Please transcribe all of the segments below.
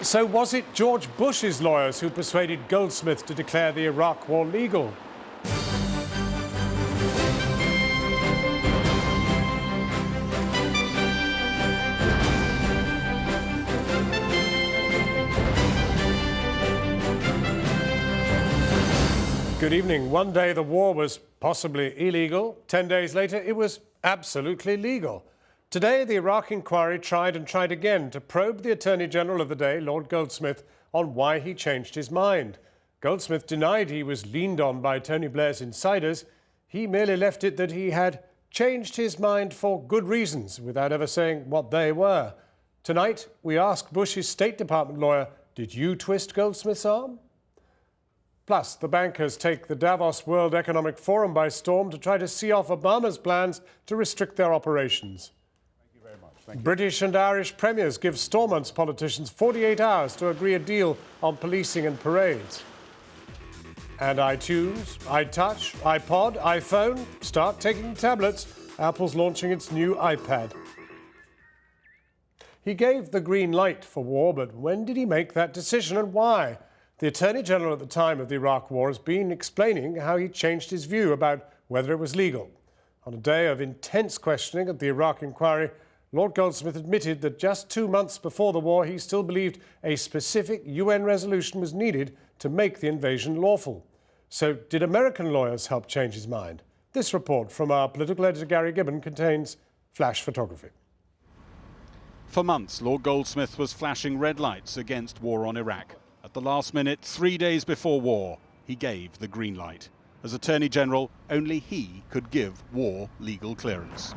So was it George Bush's lawyers who persuaded Goldsmith to declare the Iraq War legal? Good evening. One day the war was possibly illegal. 10 days later it was absolutely legal. Today the Iraq Inquiry tried and tried again to probe the Attorney General of the day, Lord Goldsmith, on why he changed his mind. Goldsmith denied he was leaned on by Tony Blair's insiders. He merely left it that he had changed his mind for good reasons, without ever saying what they were. Tonight we ask Bush's State Department lawyer, did you twist Goldsmith's arm? Plus, the bankers take the Davos World Economic Forum by storm to try to see off Obama's plans to restrict their operations. Thank you very much. Thank you. British and Irish premiers give Stormont's politicians 48 hours to agree a deal on policing and parades. And iTunes, iTouch, iPod, iPhone start taking tablets. Apple's launching its new iPad. He gave the green light for war, but when did he make that decision and why? The Attorney General at the time of the Iraq War has been explaining how he changed his view about whether it was legal. On a day of intense questioning at the Iraq Inquiry, Lord Goldsmith admitted that just 2 months before the war he still believed a specific UN resolution was needed to make the invasion lawful. So did American lawyers help change his mind? This report from our political editor Gary Gibbon contains flash photography. For months, Lord Goldsmith was flashing red lights against war on Iraq. At the last minute, 3 days before war, he gave the green light. As Attorney General, only he could give war legal clearance.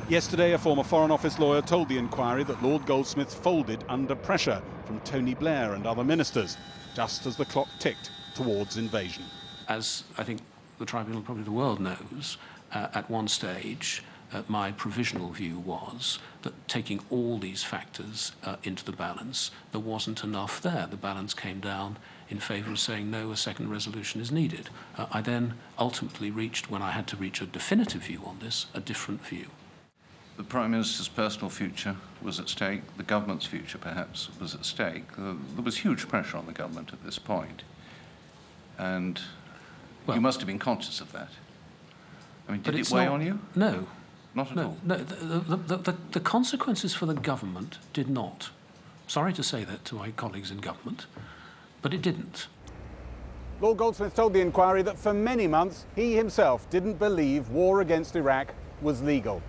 Yesterday, a former Foreign Office lawyer told the inquiry that Lord Goldsmith folded under pressure from Tony Blair and other ministers, just as the clock ticked towards invasion. As I think the tribunal, probably the world knows, at one stage, my provisional view was that taking all these factors into the balance, there wasn't enough there. The balance came down in favour of saying no, a second resolution is needed. I then ultimately reached, when I had to reach a definitive view on this, a different view. The Prime Minister's personal future was at stake, the government's future perhaps was at stake. There was huge pressure on the government at this point, and you must have been conscious of that. I mean, did it weigh on you? No. Not at all? No, the consequences for the government did not. Sorry to say that to my colleagues in government, but it didn't. Lord Goldsmith told the inquiry that for many months he himself didn't believe war against Iraq was legal.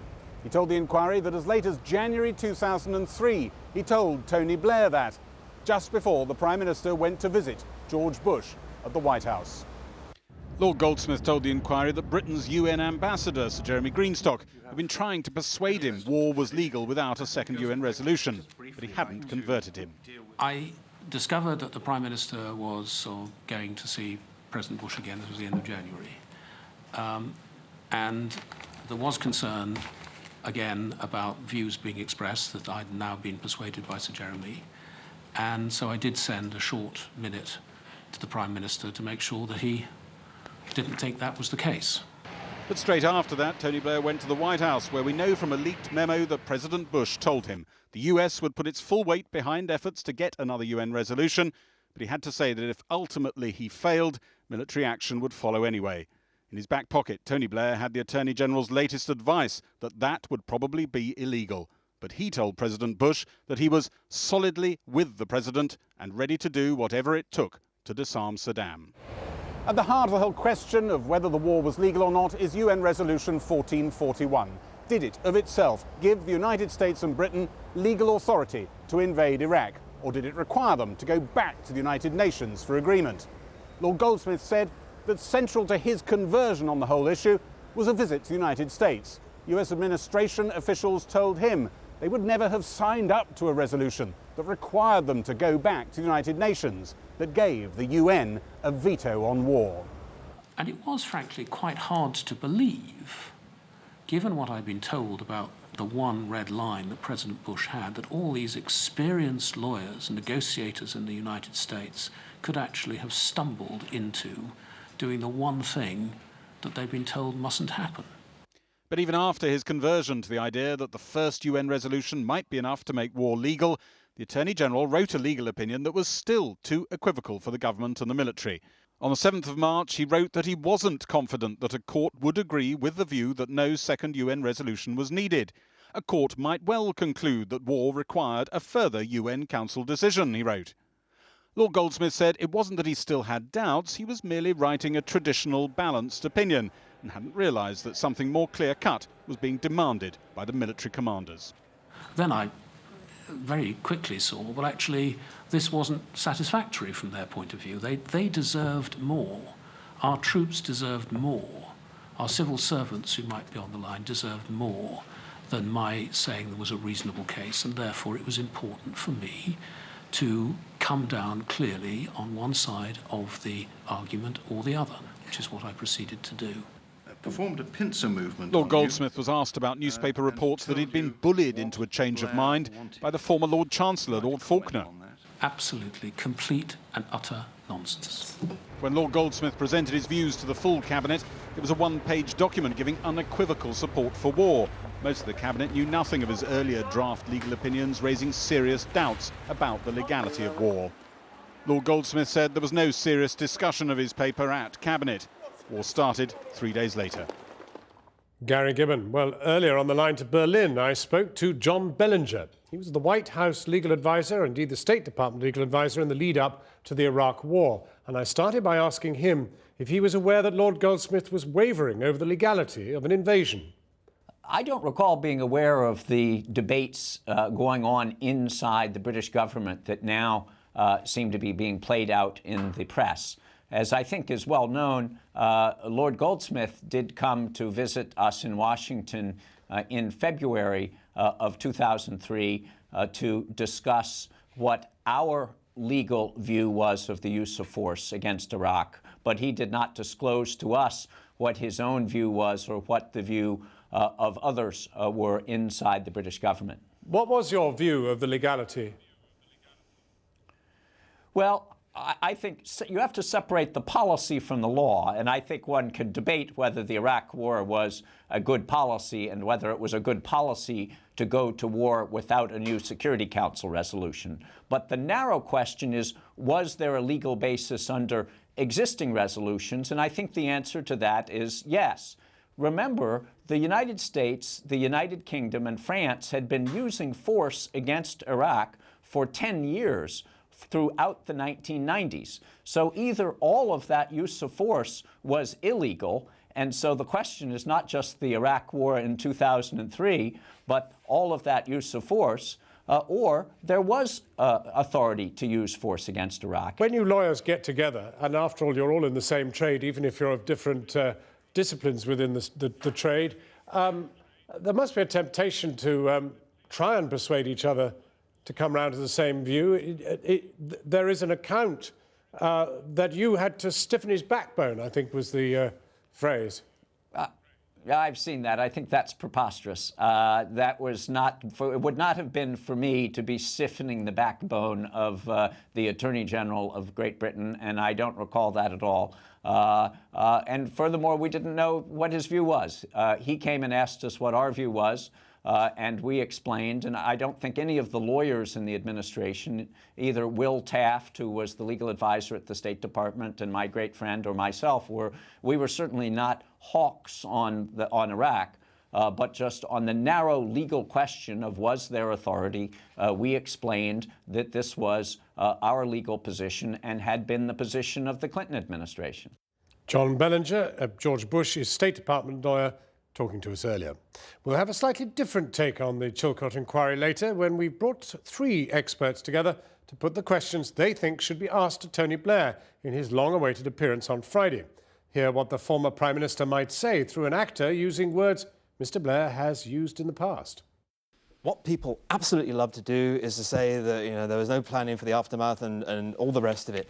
He told the inquiry that as late as January 2003 he told Tony Blair that, just before the Prime Minister went to visit George Bush at the White House. Lord Goldsmith told the inquiry that Britain's UN ambassador, Sir Jeremy Greenstock, had been trying to persuade him war was legal without a second UN resolution, but he hadn't converted him. I discovered that the Prime Minister was going to see President Bush again. This was the end of January. And there was concern, again, about views being expressed that I'd now been persuaded by Sir Jeremy. And so I did send a short minute to the Prime Minister to make sure that he didn't think that was the case. But straight after that, Tony Blair went to the White House, where we know from a leaked memo that President Bush told him the US would put its full weight behind efforts to get another UN resolution, but he had to say that if ultimately he failed, military action would follow anyway. In his back pocket, Tony Blair had the Attorney General's latest advice that that would probably be illegal. But he told President Bush that he was solidly with the president and ready to do whatever it took to disarm Saddam. At the heart of the whole question of whether the war was legal or not is UN Resolution 1441. Did it, of itself, give the United States and Britain legal authority to invade Iraq? Or did it require them to go back to the United Nations for agreement? Lord Goldsmith said that central to his conversion on the whole issue was a visit to the United States. US administration officials told him they would never have signed up to a resolution that required them to go back to the United Nations, that gave the UN a veto on war. And it was, frankly, quite hard to believe, given what I'd been told about the one red line that President Bush had, that all these experienced lawyers and negotiators in the United States could actually have stumbled into doing the one thing that they'd been told mustn't happen. But even after his conversion to the idea that the first UN resolution might be enough to make war legal, the Attorney General wrote a legal opinion that was still too equivocal for the government and the military. On the 7th of March, he wrote that he wasn't confident that a court would agree with the view that no second UN resolution was needed. A court might well conclude that war required a further UN Council decision, he wrote. Lord Goldsmith said it wasn't that he still had doubts, he was merely writing a traditional balanced opinion and hadn't realised that something more clear-cut was being demanded by the military commanders. Then I very quickly saw, well, actually, this wasn't satisfactory from their point of view. They deserved more. Our troops deserved more. Our civil servants who might be on the line deserved more than my saying there was a reasonable case, and therefore it was important for me to come down clearly on one side of the argument or the other, which is what I proceeded to do. Performed a pincer movement. Lord Goldsmith was asked about newspaper reports that he'd been bullied into a change of mind by the former Lord Chancellor, Lord Faulkner. Absolutely complete and utter nonsense. When Lord Goldsmith presented his views to the full Cabinet, it was a one-page document giving unequivocal support for war. Most of the Cabinet knew nothing of his earlier draft legal opinions, raising serious doubts about the legality of war. Lord Goldsmith said there was no serious discussion of his paper at Cabinet. War started 3 days later. Gary Gibbon. Well, earlier on the line to Berlin, I spoke to John Bellinger. He was the White House legal advisor, indeed the State Department legal advisor in the lead-up to the Iraq War. And I started by asking him if he was aware that Lord Goldsmith was wavering over the legality of an invasion. I don't recall being aware of the debates going on inside the British government that now seem to be being played out in the press. As I think is well known, Lord Goldsmith did come to visit us in Washington in February of 2003 to discuss what our legal view was of the use of force against Iraq, but he did not disclose to us what his own view was or what the view of others were inside the British government. What was your view of the legality? Well, I think you have to separate the policy from the law, and I think one could debate whether the Iraq War was a good policy and whether it was a good policy to go to war without a new Security Council resolution. But the narrow question is, was there a legal basis under existing resolutions? And I think the answer to that is yes. Remember, the United States, the United Kingdom, and France had been using force against Iraq for 10 years throughout the 1990s. So either all of that use of force was illegal, and so the question is not just the Iraq War in 2003, but all of that use of force, or there was authority to use force against Iraq. When you lawyers get together, and after all, you're all in the same trade, even if you're of different disciplines within the trade, there must be a temptation to try and persuade each other to come round to the same view. There is an account that you had to stiffen his backbone, I think was the phrase. Yeah, I've seen that. I think that's preposterous. That was not, it would not have been for me to be stiffening the backbone of the Attorney General of Great Britain, and I don't recall that at all. And furthermore, we didn't know what his view was. He came and asked us what our view was. And we explained, and I don't think any of the lawyers in the administration, either Will Taft, who was the legal advisor at the State Department, and my great friend, or myself, we were certainly not hawks on Iraq, but just on the narrow legal question of was there authority, we explained that this was our legal position and had been the position of the Clinton administration. John Bellinger, George Bush's State Department lawyer, talking to us earlier. We'll have a slightly different take on the Chilcot Inquiry later, when we've brought 3 experts together to put the questions they think should be asked to Tony Blair in his long-awaited appearance on Friday. Hear what the former Prime Minister might say through an actor using words Mr. Blair has used in the past. What people absolutely love to do is to say that, there was no planning for the aftermath and all the rest of it.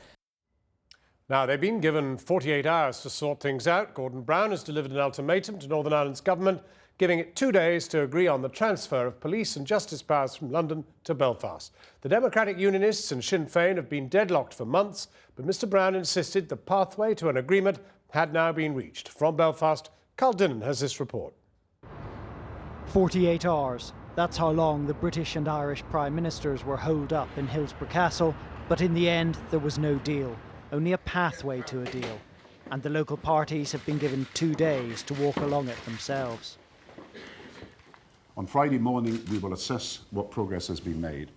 Now, they've been given 48 hours to sort things out. Gordon Brown has delivered an ultimatum to Northern Ireland's government, giving it 2 days to agree on the transfer of police and justice powers from London to Belfast. The Democratic Unionists and Sinn Féin have been deadlocked for months, but Mr. Brown insisted the pathway to an agreement had now been reached. From Belfast, Carl Dinnan has this report. 48 hours. That's how long the British and Irish Prime Ministers were holed up in Hillsborough Castle, but in the end there was no deal, only a pathway to a deal. And the local parties have been given 2 days to walk along it themselves. On Friday morning, we will assess what progress has been made.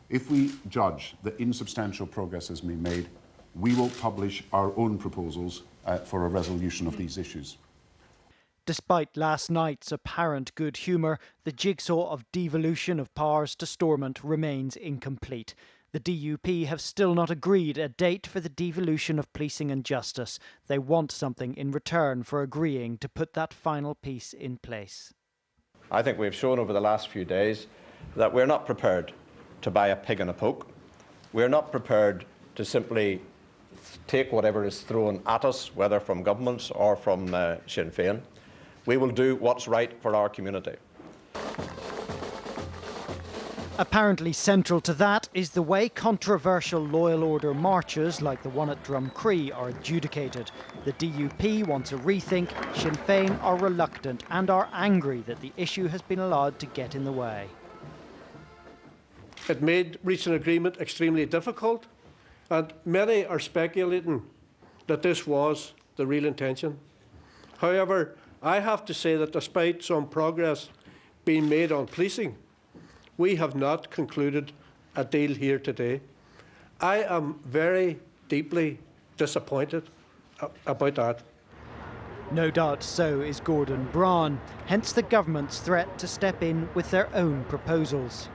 If we judge that insubstantial progress has been made, we will publish our own proposals for a resolution of these issues. Despite last night's apparent good humour, the jigsaw of devolution of powers to Stormont remains incomplete. The DUP have still not agreed a date for the devolution of policing and justice. They want something in return for agreeing to put that final piece in place. I think we've shown over the last few days that we're not prepared to buy a pig in a poke. We're not prepared to simply take whatever is thrown at us, whether from governments or from Sinn Féin. We will do what's right for our community. Apparently central to that is the way controversial loyal order marches like the one at Drumcree are adjudicated. The DUP wants a rethink, Sinn Féin are reluctant and are angry that the issue has been allowed to get in the way. It made reaching agreement extremely difficult, and many are speculating that this was the real intention. However, I have to say that despite some progress being made on policing, we have not concluded a deal here today. I am very deeply disappointed about that. No doubt so is Gordon Brown, hence the government's threat to step in with their own proposals.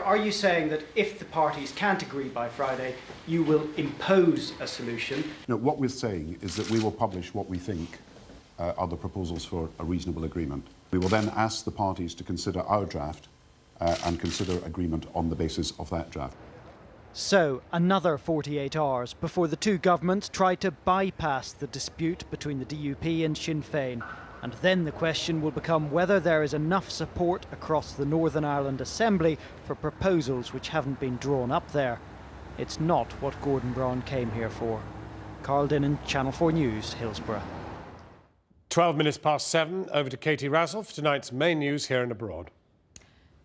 Are you saying that if the parties can't agree by Friday, you will impose a solution? No, what we're saying is that we will publish what we think are the proposals for a reasonable agreement. We will then ask the parties to consider our draft and consider agreement on the basis of that draft. So, another 48 hours before the two governments try to bypass the dispute between the DUP and Sinn Féin. And then the question will become whether there is enough support across the Northern Ireland Assembly for proposals which haven't been drawn up there. It's not what Gordon Brown came here for. Carl Dinnan, Channel 4 News, Hillsborough. 12 minutes past 7, over to Katie Razzle for tonight's main news here and abroad.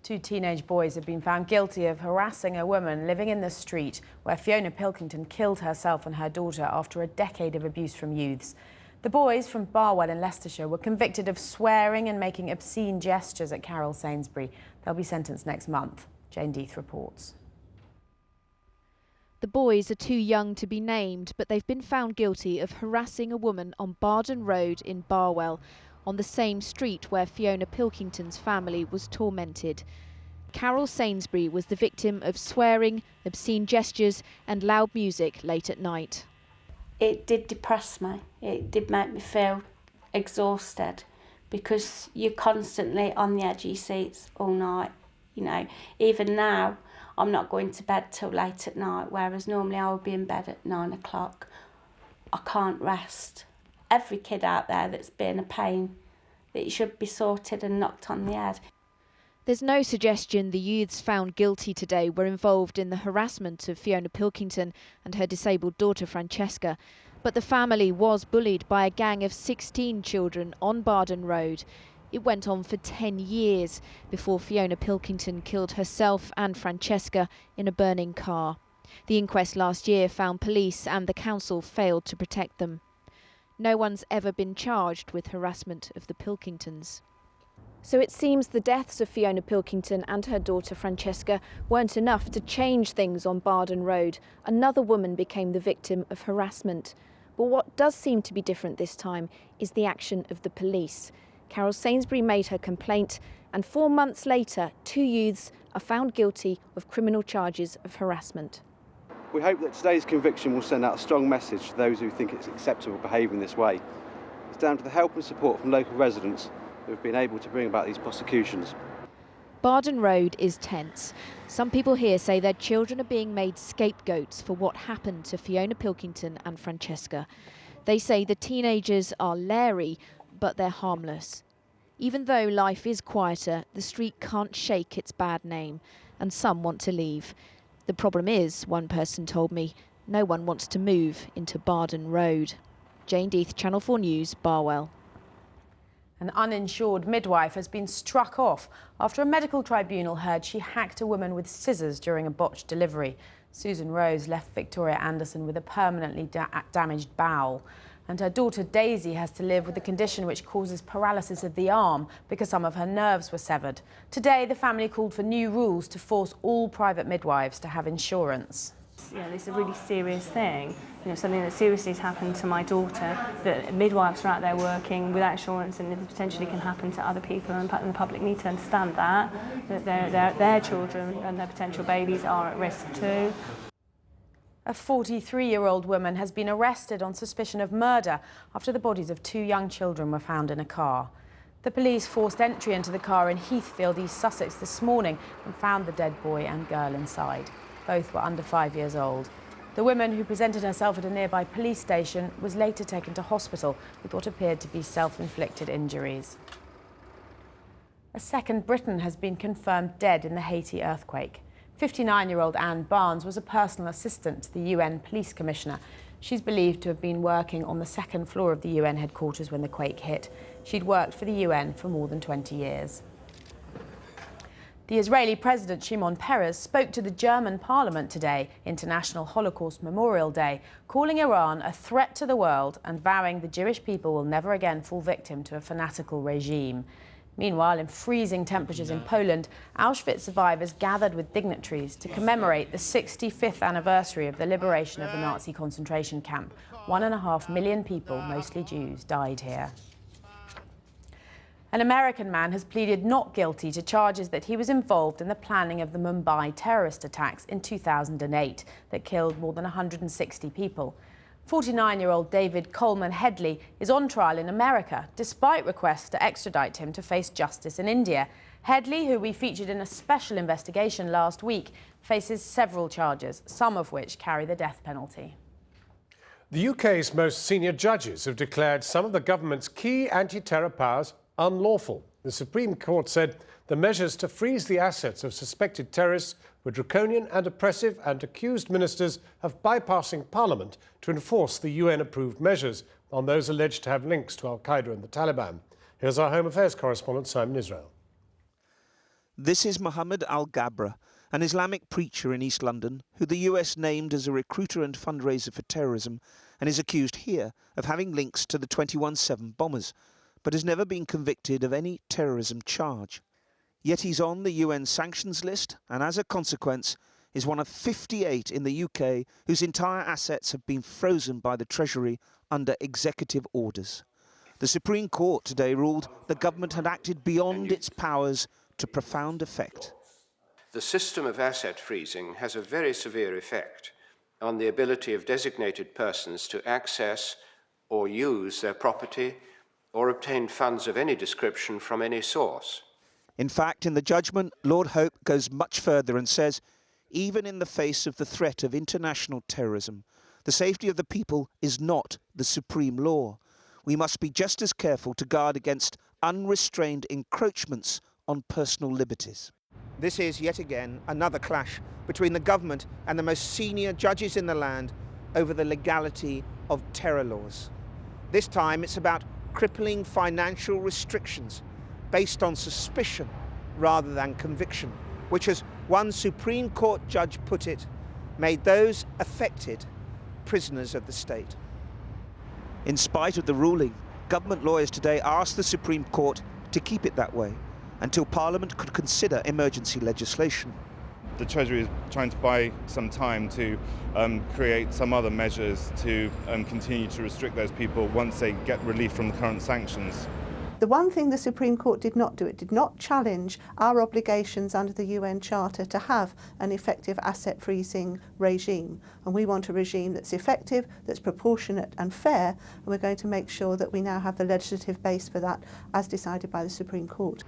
2 teenage boys have been found guilty of harassing a woman living in the street where Fiona Pilkington killed herself and her daughter after a decade of abuse from youths. The boys from Barwell in Leicestershire were convicted of swearing and making obscene gestures at Carol Sainsbury. They'll be sentenced next month. Jane Death reports. The boys are too young to be named, but they've been found guilty of harassing a woman on Barden Road in Barwell, on the same street where Fiona Pilkington's family was tormented. Carol Sainsbury was the victim of swearing, obscene gestures and loud music late at night. It did depress me. It did make me feel exhausted because you're constantly on the edgy seats all night. You know, even now, I'm not going to bed till late at night, whereas normally I would be in bed at 9 o'clock. I can't rest. Every kid out there that's been a pain, that it should be sorted and knocked on the head. There's no suggestion the youths found guilty today were involved in the harassment of Fiona Pilkington and her disabled daughter Francesca, but the family was bullied by a gang of 16 children on Barden Road. It went on for 10 years before Fiona Pilkington killed herself and Francesca in a burning car. The inquest last year found police and the council failed to protect them. No one's ever been charged with harassment of the Pilkingtons. So it seems the deaths of Fiona Pilkington and her daughter Francesca weren't enough to change things on Barden Road. Another woman became the victim of harassment. But what does seem to be different this time is the action of the police. Carol Sainsbury made her complaint, and 4 months later, 2 youths are found guilty of criminal charges of harassment. We hope that today's conviction will send out a strong message to those who think it's acceptable behaviour in this way. It's down to the help and support from local residents who have been able to bring about these prosecutions. Barden Road is tense. Some people here say their children are being made scapegoats for what happened to Fiona Pilkington and Francesca. They say the teenagers are leery, but they're harmless. Even though life is quieter, the street can't shake its bad name, and some want to leave. The problem is, one person told me, no one wants to move into Barden Road. Jane Death, Channel 4 News, Barwell. An uninsured midwife has been struck off after a medical tribunal heard she hacked a woman with scissors during a botched delivery. Susan Rose left Victoria Anderson with a permanently damaged bowel. And her daughter Daisy has to live with a condition which causes paralysis of the arm because some of her nerves were severed. Today, the family called for new rules to force all private midwives to have insurance. This is a really serious thing. Something that seriously has happened to my daughter, that midwives are out there working without insurance, and it potentially can happen to other people, and the public need to understand that their children and their potential babies are at risk too. A 43-year-old woman has been arrested on suspicion of murder after the bodies of 2 young children were found in a car. The police forced entry into the car in Heathfield, East Sussex this morning and found the dead boy and girl inside. Both were under 5 years old. The woman, who presented herself at a nearby police station, was later taken to hospital with what appeared to be self-inflicted injuries. A second Briton has been confirmed dead in the Haiti earthquake. 59-year-old Anne Barnes was a personal assistant to the UN Police Commissioner. She's believed to have been working on the 2nd floor of the UN headquarters when the quake hit. She'd worked for the UN for more than 20 years. The Israeli President Shimon Peres spoke to the German Parliament today, International Holocaust Memorial Day, calling Iran a threat to the world and vowing the Jewish people will never again fall victim to a fanatical regime. Meanwhile, in freezing temperatures in Poland, Auschwitz survivors gathered with dignitaries to commemorate the 65th anniversary of the liberation of the Nazi concentration camp. 1.5 million people, mostly Jews, died here. An American man has pleaded not guilty to charges that he was involved in the planning of the Mumbai terrorist attacks in 2008 that killed more than 160 people. 49-year-old David Coleman Headley is on trial in America, despite requests to extradite him to face justice in India. Headley, who we featured in a special investigation last week, faces several charges, some of which carry the death penalty. The UK's most senior judges have declared some of the government's key anti-terror powers unlawful. The Supreme Court said the measures to freeze the assets of suspected terrorists were draconian and oppressive and accused ministers of bypassing Parliament to enforce the UN-approved measures on those alleged to have links to al-Qaeda and the Taliban. Here's our Home Affairs correspondent, Simon Israel. This is Mohammed Al-Gabra, an Islamic preacher in East London who the US named as a recruiter and fundraiser for terrorism and is accused here of having links to the 21/7 bombers, but has never been convicted of any terrorism charge. Yet he's on the UN sanctions list and as a consequence is one of 58 in the UK whose entire assets have been frozen by the Treasury under executive orders. The Supreme Court today ruled the government had acted beyond its powers to profound effect. The system of asset freezing has a very severe effect on the ability of designated persons to access or use their property or obtain funds of any description from any source. In fact, in the judgment, Lord Hope goes much further and says, even in the face of the threat of international terrorism, the safety of the people is not the supreme law. We must be just as careful to guard against unrestrained encroachments on personal liberties. This is yet again another clash between the government and the most senior judges in the land over the legality of terror laws. This time it's about crippling financial restrictions based on suspicion rather than conviction, which, as one Supreme Court judge put it, made those affected prisoners of the state. In spite of the ruling, government lawyers today asked the Supreme Court to keep it that way until Parliament could consider emergency legislation. The Treasury is trying to buy some time to create some other measures to continue to restrict those people once they get relief from the current sanctions. The one thing the Supreme Court did not do, it did not challenge our obligations under the UN Charter to have an effective asset freezing regime. And we want a regime that's effective, that's proportionate and fair, and we're going to make sure that we now have the legislative base for that as decided by the Supreme Court.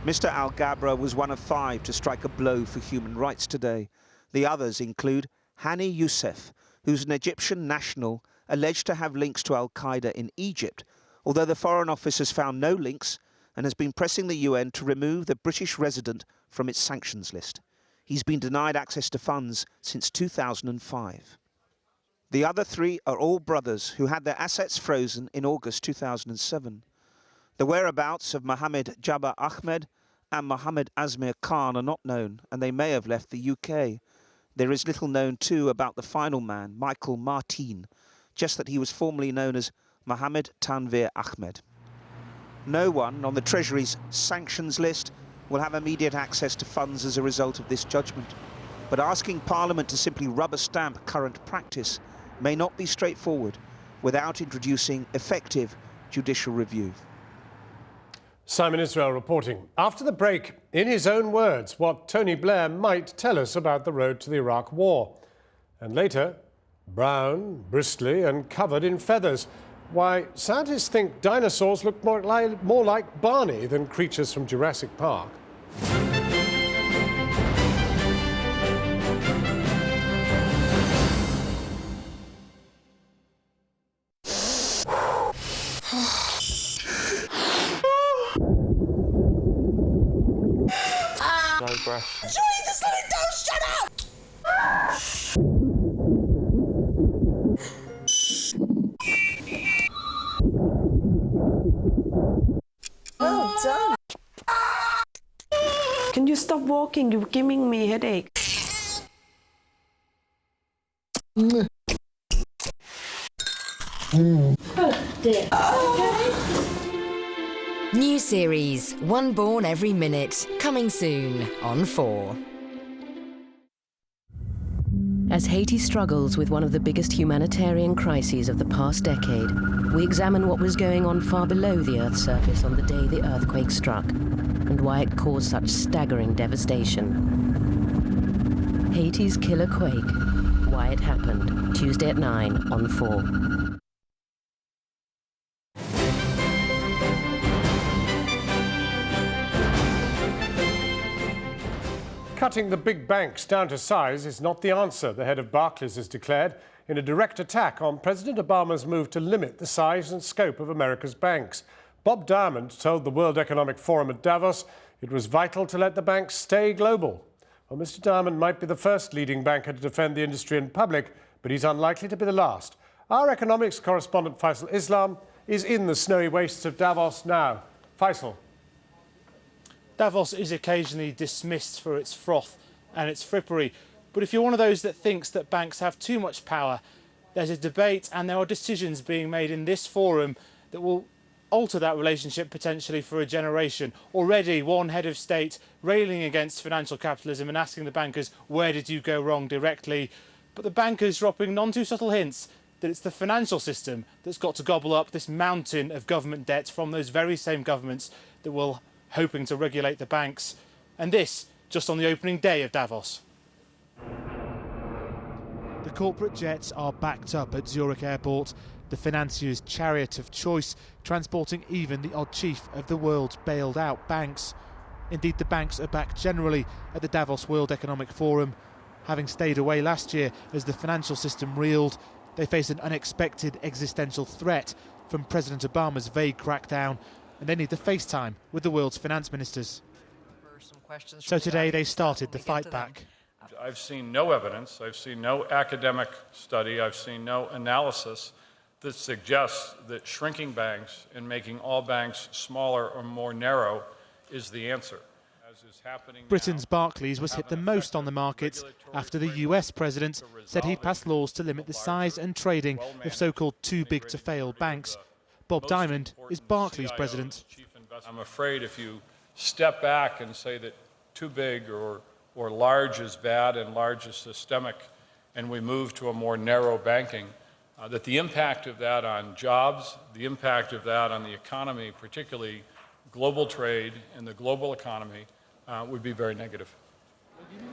Mr. Al-Gabra was one of 5 to strike a blow for human rights today. The others include Hani Youssef, who's an Egyptian national alleged to have links to al-Qaeda in Egypt, although the Foreign Office has found no links and has been pressing the UN to remove the British resident from its sanctions list. He's been denied access to funds since 2005. The other 3 are all brothers who had their assets frozen in August 2007. The whereabouts of Mohammed Jabbar Ahmed and Mohammed Azmir Khan are not known, and they may have left the UK. There is little known too about the final man, Michael Martin, just that he was formerly known as Mohammed Tanvir Ahmed. No one on the Treasury's sanctions list will have immediate access to funds as a result of this judgment. But asking Parliament to simply rubber stamp current practice may not be straightforward without introducing effective judicial review. Simon Israel reporting. After the break, in his own words, what Tony Blair might tell us about the road to the Iraq War. And later, brown, bristly and covered in feathers. Why scientists think dinosaurs look more like Barney than creatures from Jurassic Park. No breath. Jesus, let it down! Shut up! Well done. Can you stop walking? You're giving me a headache. Oh dear. New series, One Born Every Minute, coming soon on 4. As Haiti struggles with one of the biggest humanitarian crises of the past decade, we examine what was going on far below the Earth's surface on the day the earthquake struck, and why it caused such staggering devastation. Haiti's Killer Quake, Why It Happened, Tuesday at 9 on 4. Cutting the big banks down to size is not the answer, the head of Barclays has declared in a direct attack on President Obama's move to limit the size and scope of America's banks. Bob Diamond told the World Economic Forum at Davos it was vital to let the banks stay global. Well, Mr. Diamond might be the first leading banker to defend the industry in public, but he's unlikely to be the last. Our economics correspondent Faisal Islam is in the snowy wastes of Davos now. Faisal. Davos is occasionally dismissed for its froth and its frippery, but if you're one of those that thinks that banks have too much power, there's a debate and there are decisions being made in this forum that will alter that relationship potentially for a generation. Already one head of state railing against financial capitalism and asking the bankers, where did you go wrong directly? But the bankers dropping none too subtle hints that it's the financial system that's got to gobble up this mountain of government debt from those very same governments that will hoping to regulate the banks. And this just on the opening day of Davos. The corporate jets are backed up at Zurich Airport, the financier's chariot of choice, transporting even the odd chief of the world's bailed out banks. Indeed, the banks are back generally at the Davos World Economic Forum. Having stayed away last year as the financial system reeled, they face an unexpected existential threat from President Obama's vague crackdown, and they need the FaceTime with the world's finance ministers. So today they started the fight back. I've seen no evidence, I've seen no academic study, I've seen no analysis that suggests that shrinking banks and making all banks smaller or more narrow is the answer. Britain's Barclays was hit the most on the markets after the US president said he'd passed laws to limit the size and trading of so-called too big to fail banks. Bob Diamond is Barclays president. I'm afraid if you step back and say that too big or large is bad and large is systemic, and we move to a more narrow banking, that the impact of that on jobs, the impact of that on the economy, particularly global trade and the global economy, would be very negative.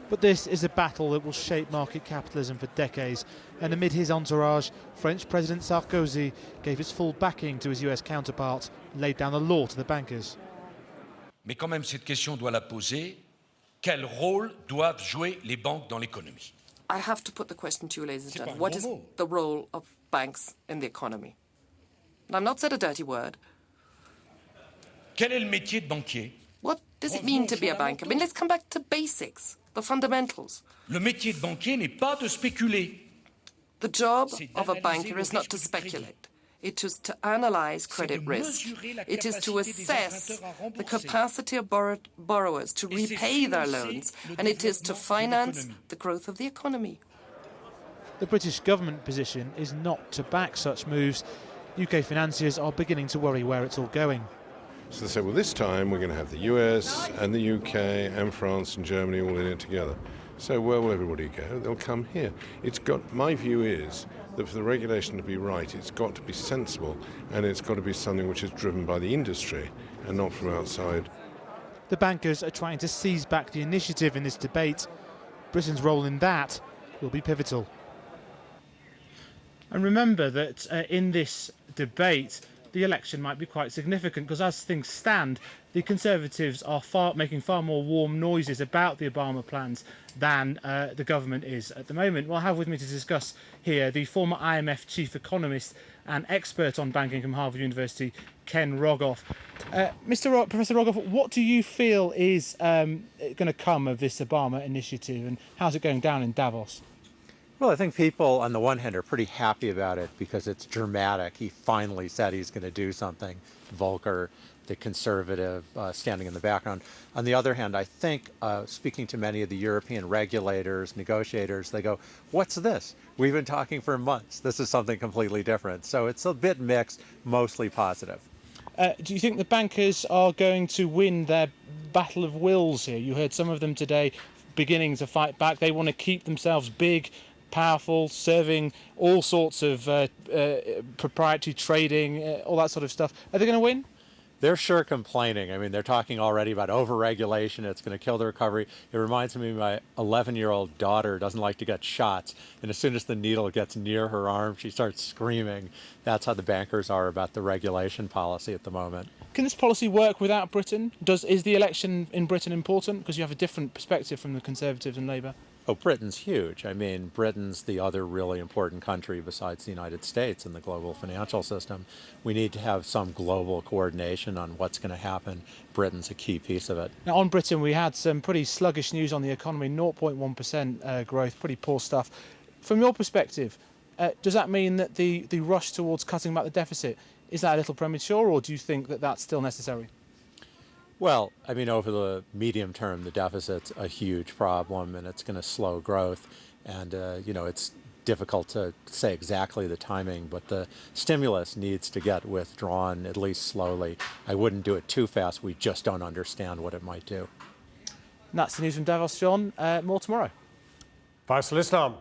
But this is a battle that will shape market capitalism for decades, and amid his entourage, French President Sarkozy gave his full backing to his US counterpart and laid down the law to the bankers. Mais quand même cette question doit la poser, quel rôle doivent jouer les banques dans l'économie? I have to put the question to you, ladies and gentlemen. What is the role of banks in the economy? And I've not said a dirty word. Quel est le métier de banquier? What does it mean to be a banker? I mean, let's come back to basics, the fundamentals. Le métier de banquier n'est pas de spéculer. The job of a banker is not to speculate. It is to analyse credit risk. It is to assess the capacity of borrowers to repay their loans, and it is to finance the growth of the economy. The British government position is not to back such moves. UK financiers are beginning to worry where it's all going. So they say, well, this time we're going to have the US and the UK and France and Germany all in it together. So where will everybody go? They'll come here. My view is that for the regulation to be right, it's got to be sensible, and it's got to be something which is driven by the industry and not from outside. The bankers are trying to seize back the initiative in this debate. Britain's role in that will be pivotal. And remember that in this debate, the election might be quite significant, because as things stand, the Conservatives are making far more warm noises about the Obama plans than the government is at the moment. Well, I have with me to discuss here the former IMF chief economist and expert on banking from Harvard University, Ken Rogoff. Professor Rogoff, what do you feel is going to come of this Obama initiative, and how's it going down in Davos? Well, I think people on the one hand are pretty happy about it because it's dramatic. He finally said he's going to do something. Volcker, the conservative, standing in the background. On the other hand, I think speaking to many of the European regulators, negotiators, they go, what's this? We've been talking for months. This is something completely different. So it's a bit mixed, mostly positive. Do you think the bankers are going to win their battle of wills here? You heard some of them today beginning to fight back. They want to keep themselves big, powerful, serving all sorts of proprietary trading, all that sort of stuff. Are they going to win? They're sure complaining. I mean, they're talking already about over-regulation. It's going to kill the recovery. It reminds me of my 11-year-old daughter doesn't like to get shots. And as soon as the needle gets near her arm, she starts screaming. That's how the bankers are about the regulation policy at the moment. Can this policy work without Britain? Is the election in Britain important? Because you have a different perspective from the Conservatives and Labour. Oh, Britain's huge. I mean, Britain's the other really important country besides the United States in the global financial system. We need to have some global coordination on what's going to happen. Britain's a key piece of it. Now, on Britain, we had some pretty sluggish news on the economy, 0.1% growth, pretty poor stuff. From your perspective, does that mean that the rush towards cutting back the deficit, is that a little premature, or do you think that that's still necessary? Well, I mean, over the medium term, the deficit's a huge problem, and it's going to slow growth. And, it's difficult to say exactly the timing, but the stimulus needs to get withdrawn, at least slowly. I wouldn't do it too fast. We just don't understand what it might do. And that's the news from Davos, John. More tomorrow. Faisal Islam.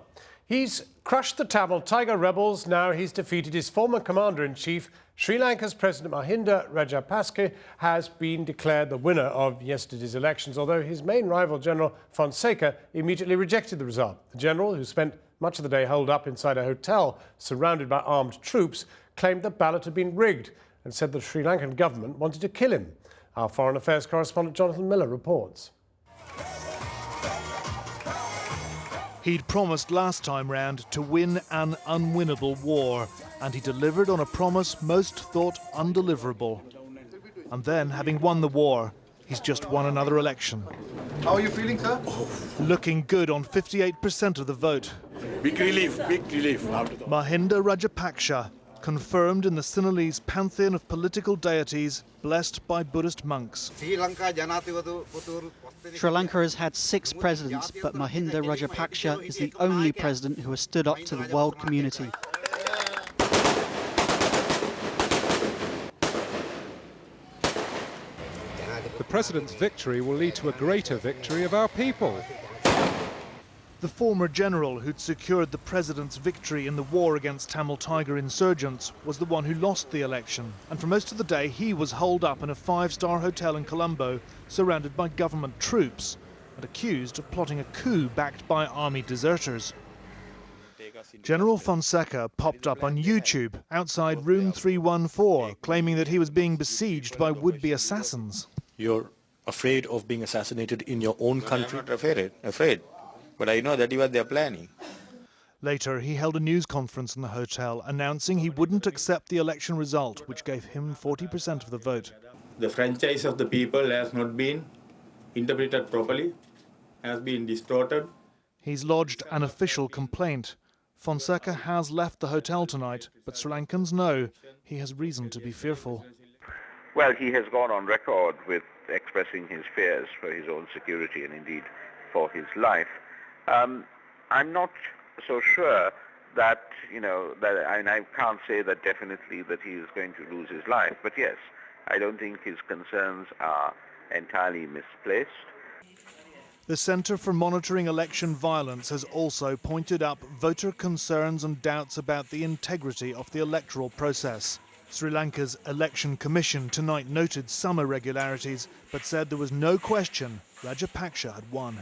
He's crushed the Tamil Tiger rebels. Now he's defeated his former commander-in-chief. Sri Lanka's President Mahinda Rajapaksa has been declared the winner of yesterday's elections, although his main rival, General Fonseca, immediately rejected the result. The general, who spent much of the day holed up inside a hotel surrounded by armed troops, claimed the ballot had been rigged and said the Sri Lankan government wanted to kill him. Our Foreign Affairs correspondent Jonathan Miller reports. He'd promised last time round to win an unwinnable war, and he delivered on a promise most thought undeliverable. And then, having won the war, he's just won another election. How are you feeling, sir? Looking good on 58% of the vote. Big relief, big relief. Mahinda Rajapaksa, confirmed in the Sinhalese pantheon of political deities, blessed by Buddhist monks. Sri Lanka has had 6 presidents, but Mahinda Rajapaksa is the only president who has stood up to the world community. The president's victory will lead to a greater victory of our people. The former general who'd secured the president's victory in the war against Tamil Tiger insurgents was the one who lost the election, and for most of the day he was holed up in a 5-star hotel in Colombo, surrounded by government troops and accused of plotting a coup backed by army deserters. General Fonseca popped up on YouTube outside room 314, claiming that he was being besieged by would-be assassins. You're afraid of being assassinated in your own country? I'm not afraid. But I know that what they're planning. Later, he held a news conference in the hotel announcing he wouldn't accept the election result, which gave him 40% of the vote. The franchise of the people has not been interpreted properly, has been distorted. He's lodged an official complaint. Fonseca has left the hotel tonight, but Sri Lankans know he has reason to be fearful. Well, he has gone on record with expressing his fears for his own security and indeed for his life. I'm not so sure that, and I can't say that definitely that he is going to lose his life, but yes, I don't think his concerns are entirely misplaced. The Centre for Monitoring Election Violence has also pointed up voter concerns and doubts about the integrity of the electoral process. Sri Lanka's Election Commission tonight noted some irregularities, but said there was no question Rajapaksa had won.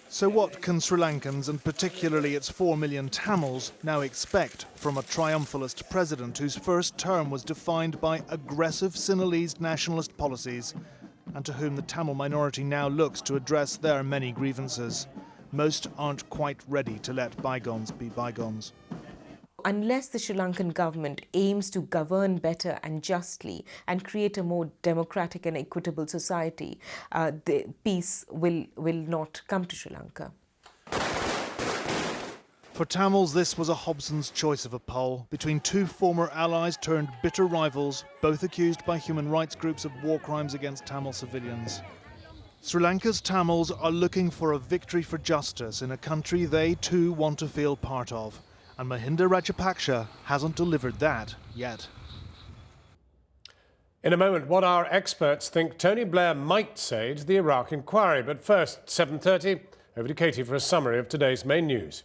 So what can Sri Lankans, and particularly its 4 million Tamils, now expect from a triumphalist president whose first term was defined by aggressive Sinhalese nationalist policies, and to whom the Tamil minority now looks to address their many grievances? Most aren't quite ready to let bygones be bygones. Unless the Sri Lankan government aims to govern better and justly and create a more democratic and equitable society, the peace will not come to Sri Lanka. For Tamils, this was a Hobson's choice of a poll between two former allies turned bitter rivals, both accused by human rights groups of war crimes against Tamil civilians. Sri Lanka's Tamils are looking for a victory for justice in a country they too want to feel part of. And Mahinda Rajapaksa hasn't delivered that yet. In a moment, what our experts think Tony Blair might say to the Iraq inquiry. But first, 7:30, over to Katie for a summary of today's main news.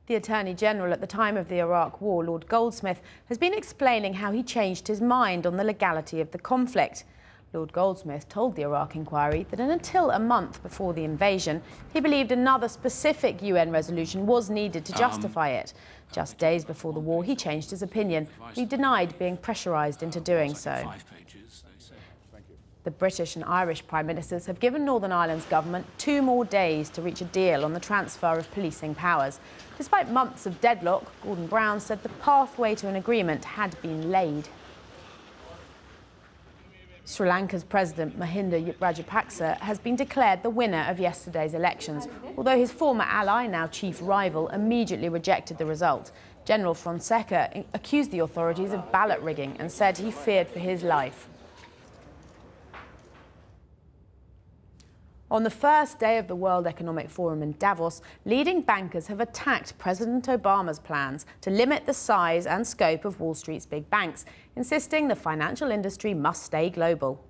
The Attorney General at the time of the Iraq War, Lord Goldsmith, has been explaining how he changed his mind on the legality of the conflict. Lord Goldsmith told the Iraq inquiry that until a month before the invasion, he believed another specific UN resolution was needed to justify it. Just days before the war, he changed his opinion. He denied being pressurised into doing so. The British and Irish Prime Ministers have given Northern Ireland's government 2 more days to reach a deal on the transfer of policing powers. Despite months of deadlock, Gordon Brown said the pathway to an agreement had been laid. Sri Lanka's President Mahinda Rajapaksa has been declared the winner of yesterday's elections, although his former ally, now chief rival, immediately rejected the result. General Fonseca accused the authorities of ballot rigging and said he feared for his life. On the first day of the World Economic Forum in Davos, leading bankers have attacked President Obama's plans to limit the size and scope of Wall Street's big banks, insisting the financial industry must stay global.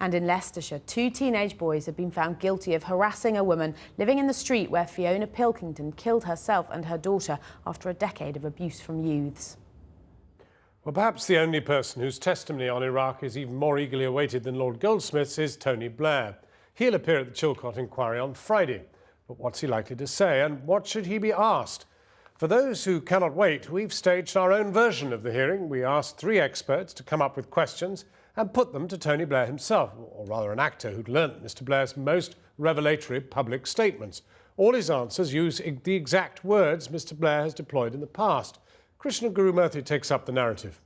And in Leicestershire, 2 teenage boys have been found guilty of harassing a woman living in the street where Fiona Pilkington killed herself and her daughter after a decade of abuse from youths. Well, perhaps the only person whose testimony on Iraq is even more eagerly awaited than Lord Goldsmith's is Tony Blair. He'll appear at the Chilcot Inquiry on Friday. But what's he likely to say, and what should he be asked? For those who cannot wait, we've staged our own version of the hearing. We asked 3 experts to come up with questions and put them to Tony Blair himself, or rather an actor who'd learnt Mr. Blair's most revelatory public statements. All his answers use the exact words Mr. Blair has deployed in the past. Krishna Guru Murthy takes up the narrative.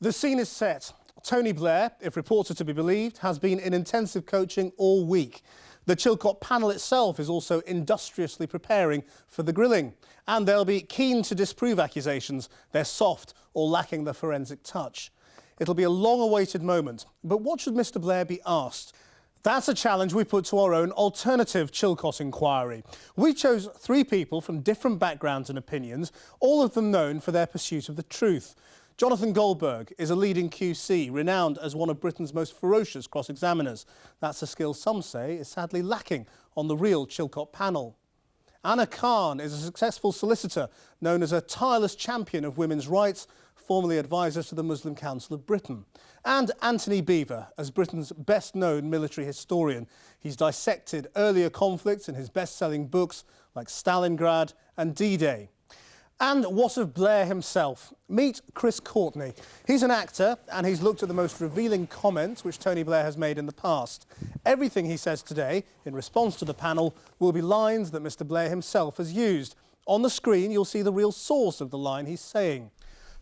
The scene is set. Tony Blair, if reports are to be believed, has been in intensive coaching all week. The Chilcot panel itself is also industriously preparing for the grilling. And they'll be keen to disprove accusations. They're soft or lacking the forensic touch. It'll be a long-awaited moment. But what should Mr. Blair be asked? That's a challenge we put to our own alternative Chilcot Inquiry. We chose 3 people from different backgrounds and opinions, all of them known for their pursuit of the truth. Jonathan Goldberg is a leading QC, renowned as one of Britain's most ferocious cross-examiners. That's a skill some say is sadly lacking on the real Chilcot panel. Anna Khan is a successful solicitor, known as a tireless champion of women's rights, formerly advisor to the Muslim Council of Britain. And Anthony Beaver, as Britain's best-known military historian. He's dissected earlier conflicts in his best-selling books like Stalingrad and D-Day. And what of Blair himself? Meet Chris Courtney. He's an actor and he's looked at the most revealing comments which Tony Blair has made in the past. Everything he says today, in response to the panel, will be lines that Mr. Blair himself has used. On the screen, you'll see the real source of the line he's saying.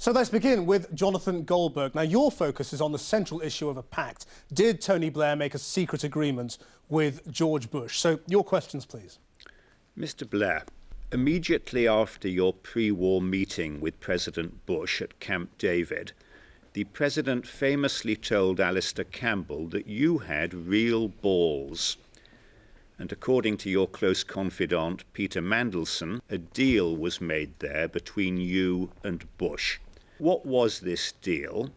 So let's begin with Jonathan Goldberg. Now, your focus is on the central issue of a pact. Did Tony Blair make a secret agreement with George Bush? So your questions, please. Mr. Blair, immediately after your pre-war meeting with President Bush at Camp David, the President famously told Alistair Campbell that you had real balls. And according to your close confidant, Peter Mandelson, a deal was made there between you and Bush. What was this deal,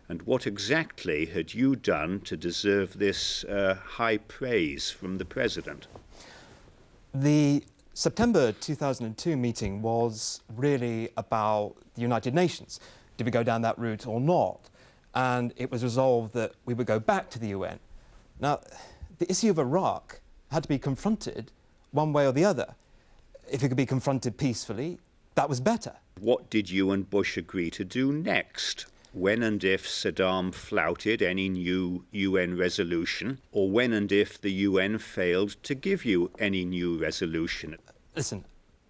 and what exactly had you done to deserve this high praise from the President? The September 2002 meeting was really about the United Nations. Did we go down that route or not? And it was resolved that we would go back to the UN. Now, the issue of Iraq had to be confronted one way or the other. If it could be confronted peacefully, that was better. What did you and Bush agree to do next? When and if Saddam flouted any new UN resolution, or when and if the UN failed to give you any new resolution? Listen,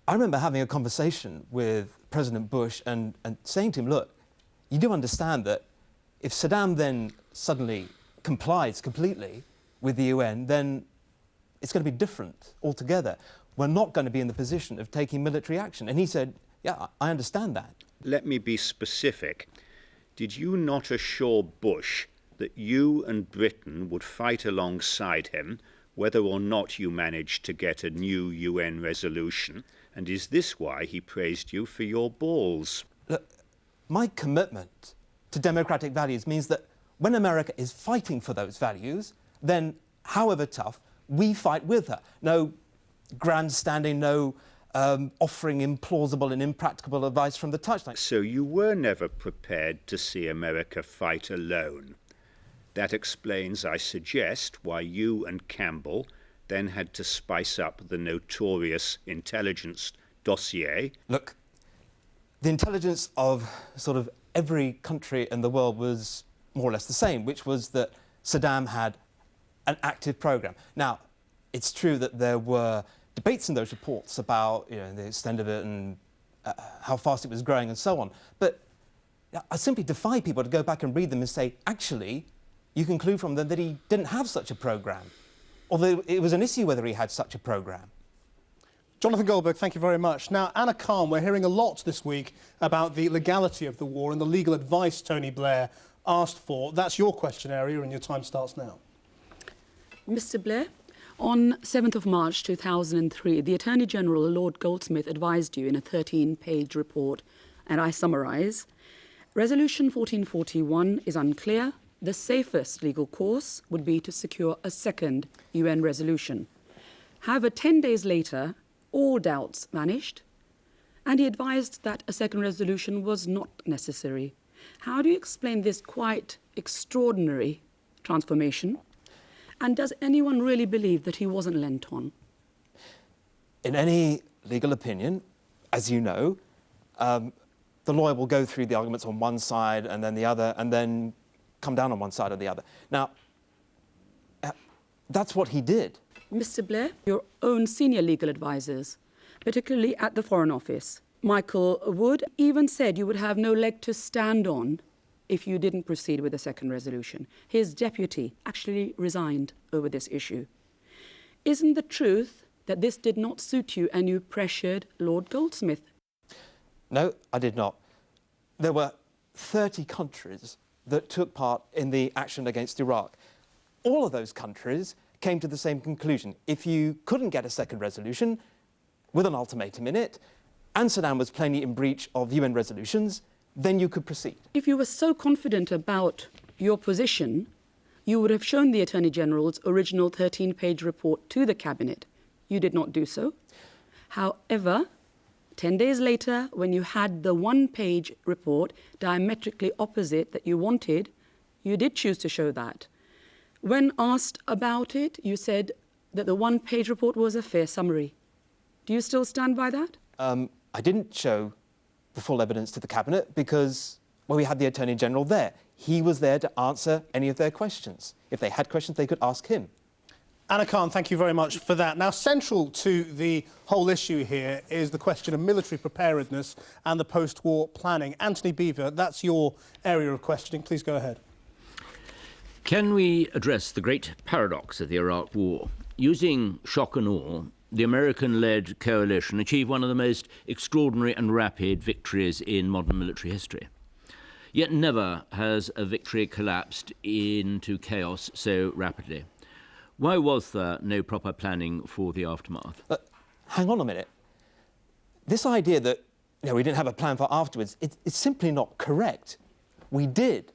I remember having a conversation with President Bush and saying to him, look, you do understand that if Saddam then suddenly complies completely with the UN, then it's going to be different altogether. We're not going to be in the position of taking military action. And he said, yeah, I understand that. Let me be specific. Did you not assure Bush that you and Britain would fight alongside him, whether or not you managed to get a new UN resolution? And is this why he praised you for your balls? Look, my commitment to democratic values means that when America is fighting for those values, then, however tough, we fight with her. No grandstanding, no offering implausible and impracticable advice from the touchline. So you were never prepared to see America fight alone. That explains, I suggest, why you and Campbell then had to spice up the notorious intelligence dossier. Look, the intelligence of sort of every country in the world was more or less the same, which was that Saddam had an active program. Now, it's true that there were debates in those reports about the extent of it and how fast it was growing and so on. But I simply defy people to go back and read them and say, actually, you conclude from them that he didn't have such a program, although it was an issue whether he had such a program. Jonathan Goldberg, thank you very much. Now, Anna Khan, we're hearing a lot this week about the legality of the war and the legal advice Tony Blair asked for. That's your question area, and your time starts now. Mr. Blair, on 7th of March 2003, the Attorney General, Lord Goldsmith, advised you in a 13-page report, and I summarise, Resolution 1441 is unclear. The safest legal course would be to secure a second UN resolution. However, 10 days later, all doubts vanished, and he advised that a second resolution was not necessary. How do you explain this quite extraordinary transformation? And does anyone really believe that he wasn't lent on? In any legal opinion, as you know, the lawyer will go through the arguments on one side and then the other, and then come down on one side or the other. Now, that's what he did. Mr. Blair, your own senior legal advisors, particularly at the Foreign Office, Michael Wood, even said you would have no leg to stand on if you didn't proceed with the second resolution. His deputy actually resigned over this issue. Isn't the truth that this did not suit you and you pressured Lord Goldsmith? No, I did not. There were 30 countries that took part in the action against Iraq. All of those countries came to the same conclusion. If you couldn't get a second resolution with an ultimatum in it, and Saddam was plainly in breach of UN resolutions, then you could proceed. If you were so confident about your position, you would have shown the Attorney General's original 13-page report to the Cabinet. You did not do so. However, 10 days later, when you had the one-page report diametrically opposite that you wanted, you did choose to show that. When asked about it, you said that the one-page report was a fair summary. Do you still stand by that? I didn't show the full evidence to the Cabinet because, well, we had the Attorney General there. He was there to answer any of their questions. If they had questions, they could ask him. Anna Khan, thank you very much for that. Now, central to the whole issue here is the question of military preparedness and the post-war planning. Anthony Beaver, that's your area of questioning. Please go ahead. Can we address the great paradox of the Iraq War? Using shock and awe, the American-led coalition achieved one of the most extraordinary and rapid victories in modern military history. Yet never has a victory collapsed into chaos so rapidly. Why was there no proper planning for the aftermath? Hang on a minute. This idea that we didn't have a plan for afterwards, it's simply not correct. We did.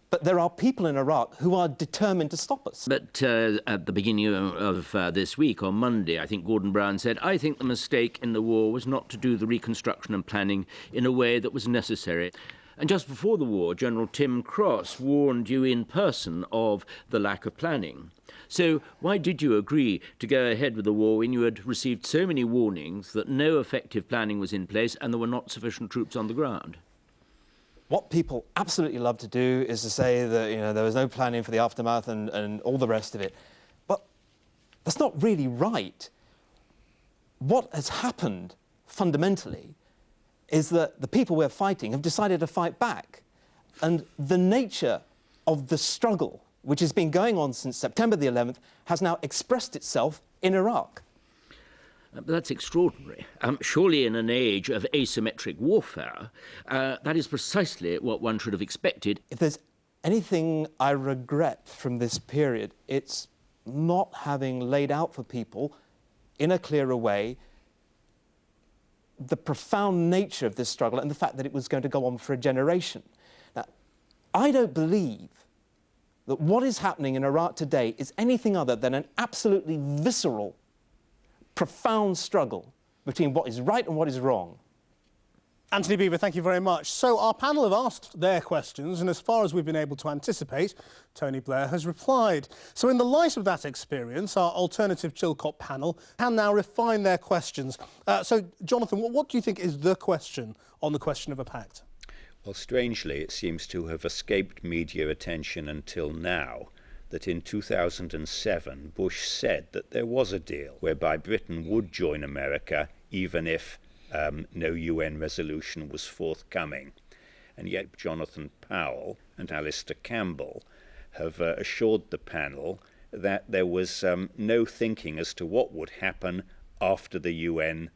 But there are people in Iraq who are determined to stop us. But at the beginning of this week, on Monday, I think Gordon Brown said, I think the mistake in the war was not to do the reconstruction and planning in a way that was necessary. And just before the war, General Tim Cross warned you in person of the lack of planning. So why did you agree to go ahead with the war when you had received so many warnings that no effective planning was in place and there were not sufficient troops on the ground? What people absolutely love to do is to say that there was no planning for the aftermath and all the rest of it. But that's not really right. What has happened fundamentally is that the people we're fighting have decided to fight back. And the nature of the struggle, which has been going on since September the 11th, has now expressed itself in Iraq. But that's extraordinary. Surely in an age of asymmetric warfare, that is precisely what one should have expected. If there's anything I regret from this period, it's not having laid out for people in a clearer way the profound nature of this struggle and the fact that it was going to go on for a generation. Now, I don't believe that what is happening in Iraq today is anything other than an absolutely visceral, profound struggle between what is right and what is wrong. Anthony Beaver, thank you very much. So our panel have asked their questions, and as far as we've been able to anticipate, Tony Blair has replied. So in the light of that experience, our alternative Chilcot panel can now refine their questions. So, Jonathan, what do you think is the question on the question of a pact? Well, strangely, it seems to have escaped media attention until now that in 2007, Bush said that there was a deal whereby Britain would join America even if no UN resolution was forthcoming. And yet Jonathan Powell and Alistair Campbell have assured the panel that there was no thinking as to what would happen after the UN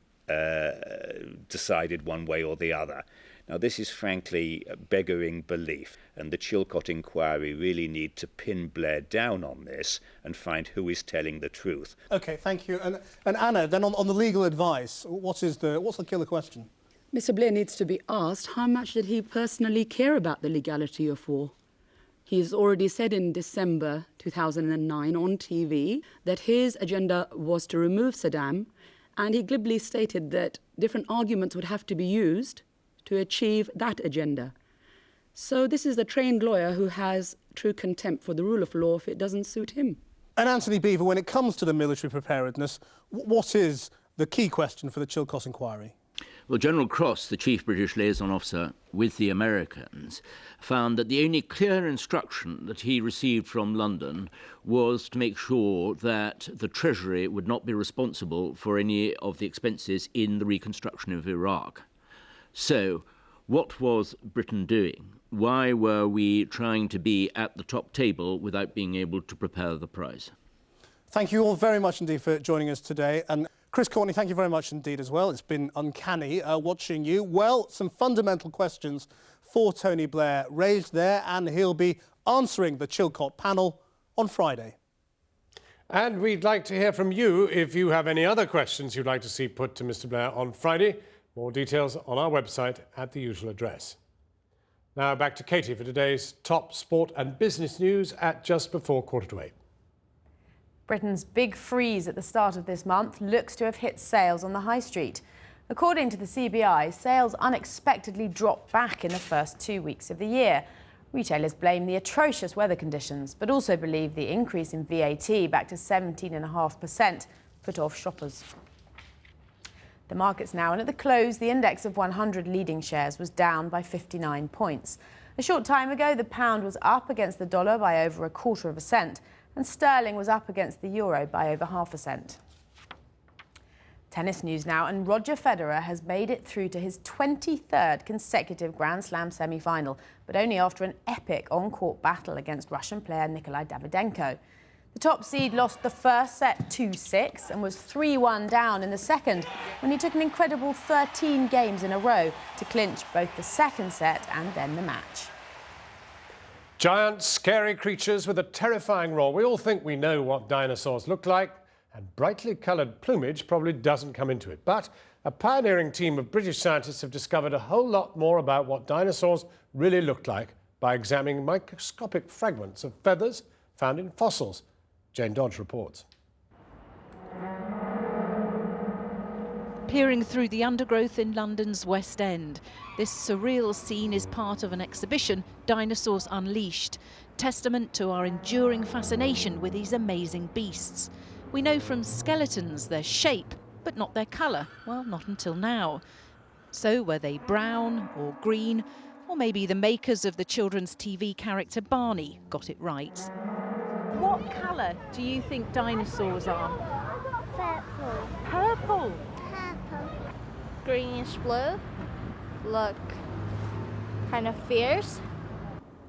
decided one way or the other. Now, this is frankly beggaring belief, and the Chilcot Inquiry really need to pin Blair down on this and find who is telling the truth. OK, thank you. And Anna, then on the legal advice, what's the killer question? Mr. Blair needs to be asked how much did he personally care about the legality of war. He has already said in December 2009 on TV that his agenda was to remove Saddam, and he glibly stated that different arguments would have to be used to achieve that agenda. So this is the trained lawyer who has true contempt for the rule of law if it doesn't suit him. And Anthony Beaver, when it comes to the military preparedness, what is the key question for the Chilcot Inquiry? Well, General Cross, the chief British liaison officer with the Americans, found that the only clear instruction that he received from London was to make sure that the Treasury would not be responsible for any of the expenses in the reconstruction of Iraq. So, what was Britain doing? Why were we trying to be at the top table without being able to prepare the prize? Thank you all very much indeed for joining us today. And Chris Courtney, thank you very much indeed as well. It's been uncanny watching you. Well, some fundamental questions for Tony Blair raised there, and he'll be answering the Chilcot panel on Friday. And we'd like to hear from you if you have any other questions you'd like to see put to Mr. Blair on Friday. More details on our website at the usual address. Now back to Katie for today's top sport and business news at just before 7:45. Britain's big freeze at the start of this month looks to have hit sales on the high street. According to the CBI, sales unexpectedly dropped back in the first 2 weeks of the year. Retailers blame the atrocious weather conditions, but also believe the increase in VAT back to 17.5% put off shoppers. The market's now, and at the close, the index of 100 leading shares was down by 59 points. A short time ago, the pound was up against the dollar by over 1/4 of a cent, and sterling was up against the euro by over 0.5%. Tennis news now, and Roger Federer has made it through to his 23rd consecutive Grand Slam semi-final, but only after an epic on-court battle against Russian player Nikolai Davydenko. The top seed lost the first set 2-6 and was 3-1 down in the second when he took an incredible 13 games in a row to clinch both the second set and then the match. Giant, scary creatures with a terrifying roar. We all think we know what dinosaurs look like, and brightly coloured plumage probably doesn't come into it. But a pioneering team of British scientists have discovered a whole lot more about what dinosaurs really looked like by examining microscopic fragments of feathers found in fossils. Jane Dodge reports. Peering through the undergrowth in London's West End, this surreal scene is part of an exhibition, Dinosaurs Unleashed, testament to our enduring fascination with these amazing beasts. We know from skeletons their shape, but not their colour. Well, not until now. So were they brown or green, or maybe the makers of the children's TV character Barney got it right. What colour do you think dinosaurs are? Purple. Purple? Purple. Greenish blue. Look kind of fierce.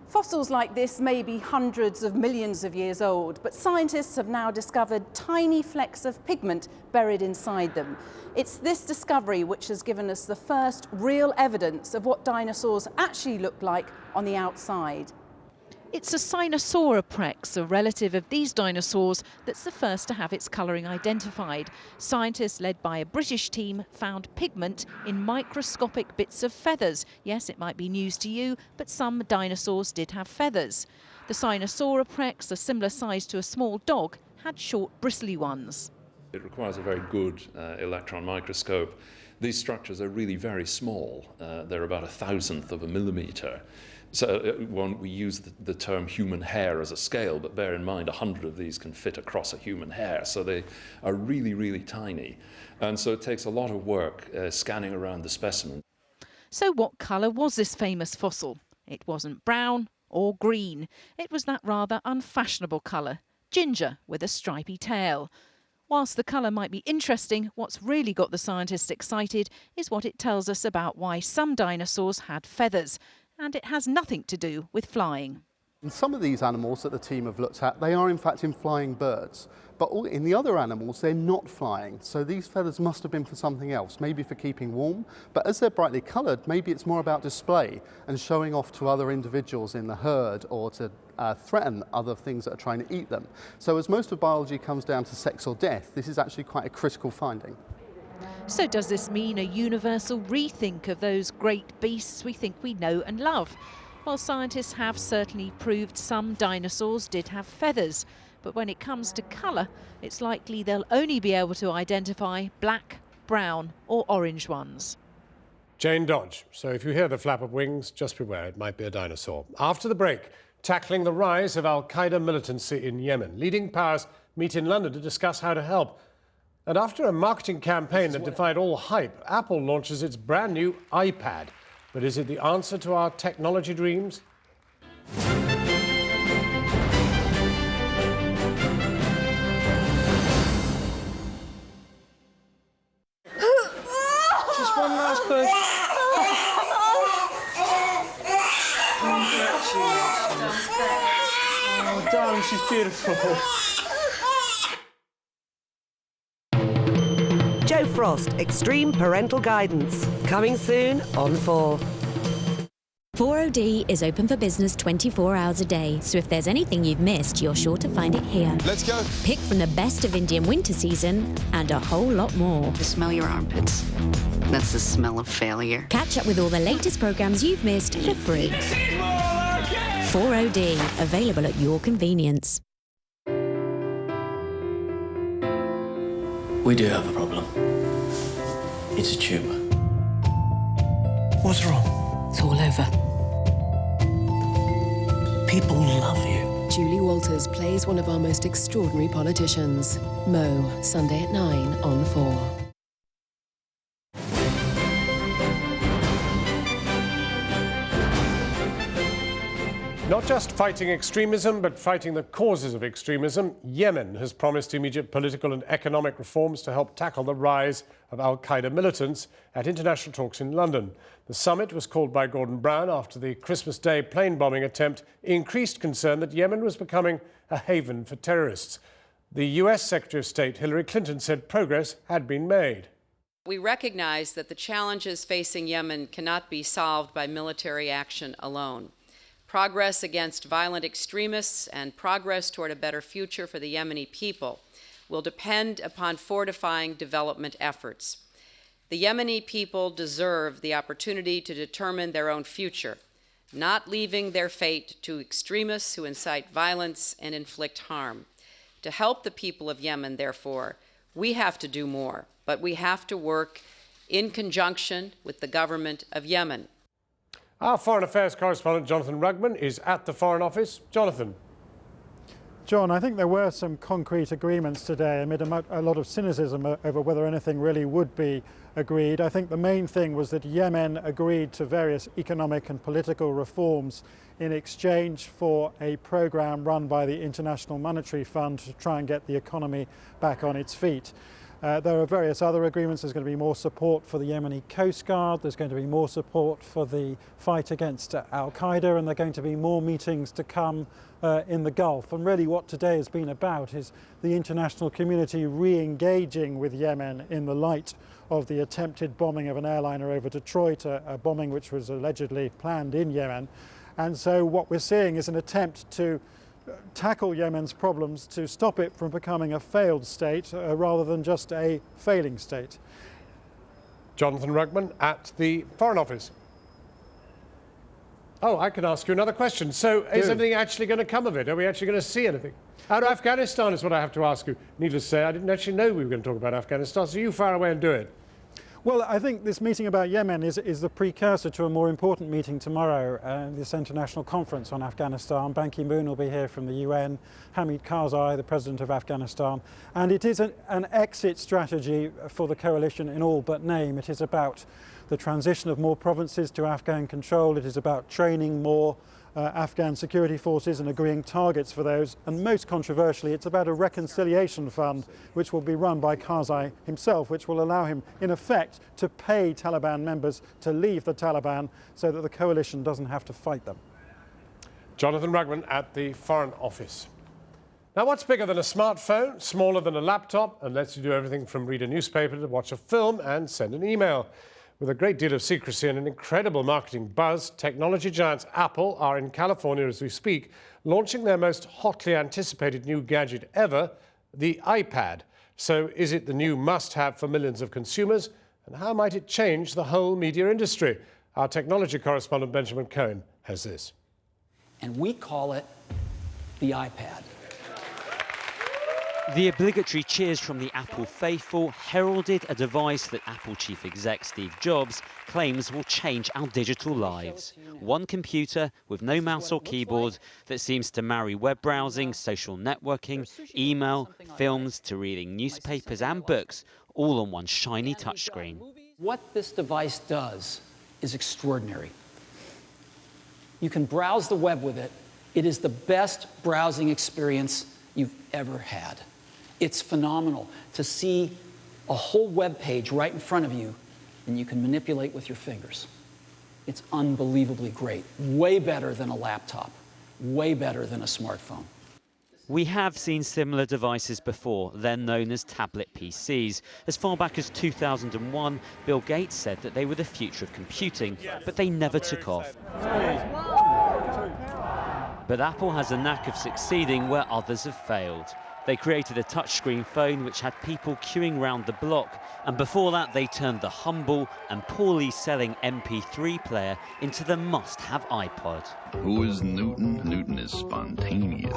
Fossils like this may be hundreds of millions of years old, but scientists have now discovered tiny flecks of pigment buried inside them. It's this discovery which has given us the first real evidence of what dinosaurs actually looked like on the outside. It's a Sinosauroprex, a relative of these dinosaurs, that's the first to have its colouring identified. Scientists led by a British team found pigment in microscopic bits of feathers. Yes, it might be news to you, but some dinosaurs did have feathers. The Sinosauroprex, a similar size to a small dog, had short bristly ones. It requires a very good electron microscope. These structures are really very small. They're about 1,000th of a millimetre. So we use the term human hair as a scale, but bear in mind 100 of these can fit across a human hair, so they are really, really tiny. And so it takes a lot of work scanning around the specimen. So what colour was this famous fossil? It wasn't brown or green. It was that rather unfashionable colour, ginger with a stripy tail. Whilst the colour might be interesting, what's really got the scientists excited is what it tells us about why some dinosaurs had feathers. And it has nothing to do with flying. In some of these animals that the team have looked at, they are in fact in flying birds. But in the other animals, they're not flying. So these feathers must have been for something else, maybe for keeping warm. But as they're brightly coloured, maybe it's more about display and showing off to other individuals in the herd or to threaten other things that are trying to eat them. So as most of biology comes down to sex or death, this is actually quite a critical finding. So does this mean a universal rethink of those great beasts we think we know and love? Well, scientists have certainly proved some dinosaurs did have feathers, but when it comes to colour, it's likely they'll only be able to identify black, brown or orange ones. Jane Dodge. So if you hear the flap of wings, just beware, it might be a dinosaur. After the break, tackling the rise of Al-Qaeda militancy in Yemen. Leading powers meet in London to discuss how to help. And after a marketing campaign that defied all hype, Apple launches its brand new iPad. But is it the answer to our technology dreams? Just one last push. Oh, darling, she's beautiful. Joe Frost, Extreme Parental Guidance. Coming soon on 4. 40D is open for business 24 hours a day, so if there's anything you've missed, you're sure to find it here. Let's go. Pick from the best of Indian winter season and a whole lot more. Smell your armpits. That's the smell of failure. Catch up with all the latest programs you've missed for free. 40D, available at your convenience. We do have a problem. It's a tumour. What's wrong? It's all over. People love you. Julie Walters plays one of our most extraordinary politicians. Mo, Sunday at 9 on 4. Not just fighting extremism, but fighting the causes of extremism, Yemen has promised immediate political and economic reforms to help tackle the rise of al-Qaeda militants at international talks in London. The summit was called by Gordon Brown after the Christmas Day plane bombing attempt increased concern that Yemen was becoming a haven for terrorists. The US Secretary of State Hillary Clinton said progress had been made. We recognize that the challenges facing Yemen cannot be solved by military action alone. Progress against violent extremists and progress toward a better future for the Yemeni people will depend upon fortifying development efforts. The Yemeni people deserve the opportunity to determine their own future, not leaving their fate to extremists who incite violence and inflict harm. To help the people of Yemen, therefore, we have to do more, but we have to work in conjunction with the government of Yemen. Our Foreign Affairs correspondent, Jonathan Rugman, is at the Foreign Office. Jonathan. John, I think there were some concrete agreements today amid a lot of cynicism over whether anything really would be agreed. I think the main thing was that Yemen agreed to various economic and political reforms in exchange for a program run by the International Monetary Fund to try and get the economy back on its feet. There are various other agreements. There's going to be more support for the Yemeni Coast Guard. There's going to be more support for the fight against al-Qaeda, and there are going to be more meetings to come in the Gulf. And really what today has been about is the international community re-engaging with Yemen in the light of the attempted bombing of an airliner over Detroit, a bombing which was allegedly planned in Yemen. And so what we're seeing is an attempt to tackle Yemen's problems to stop it from becoming a failed state rather than just a failing state. Jonathan Rugman at the Foreign Office. Oh, I can ask you another question. So is anything actually going to come of it? Are we actually going to see anything? Out of Afghanistan is what I have to ask you. Needless to say, I didn't actually know we were going to talk about Afghanistan, so you fire away and do it. Well, I think this meeting about Yemen is the precursor to a more important meeting tomorrow, this international conference on Afghanistan. Ban Ki-moon will be here from the UN, Hamid Karzai, the president of Afghanistan. And it is an exit strategy for the coalition in all but name. It is about the transition of more provinces to Afghan control. It is about training more Afghan security forces and agreeing targets for those. And most controversially, it's about a reconciliation fund which will be run by Karzai himself, which will allow him, in effect, to pay Taliban members to leave the Taliban so that the coalition doesn't have to fight them. Jonathan Rugman at the Foreign Office. Now, what's bigger than a smartphone, smaller than a laptop, and lets you do everything from read a newspaper to watch a film and send an email? With a great deal of secrecy and an incredible marketing buzz, technology giants Apple are in California as we speak, launching their most hotly anticipated new gadget ever, the iPad. So is it the new must-have for millions of consumers? And how might it change the whole media industry? Our technology correspondent Benjamin Cohen has this. And we call it the iPad. The obligatory cheers from the Apple faithful heralded a device that Apple chief exec Steve Jobs claims will change our digital lives. One computer with no mouse or keyboard that seems to marry web browsing, social networking, email, films to reading newspapers and books, all on one shiny touchscreen. What this device does is extraordinary. You can browse the web with it. It is the best browsing experience you've ever had. It's phenomenal to see a whole web page right in front of you and you can manipulate with your fingers. It's unbelievably great. Way better than a laptop. Way better than a smartphone. We have seen similar devices before, then known as tablet PCs. As far back as 2001, Bill Gates said that they were the future of computing, but they never took off. But Apple has a knack of succeeding where others have failed. They created a touchscreen phone which had people queuing round the block, and before that they turned the humble and poorly selling MP3 player into the must-have iPod. Who is Newton? Newton is spontaneous.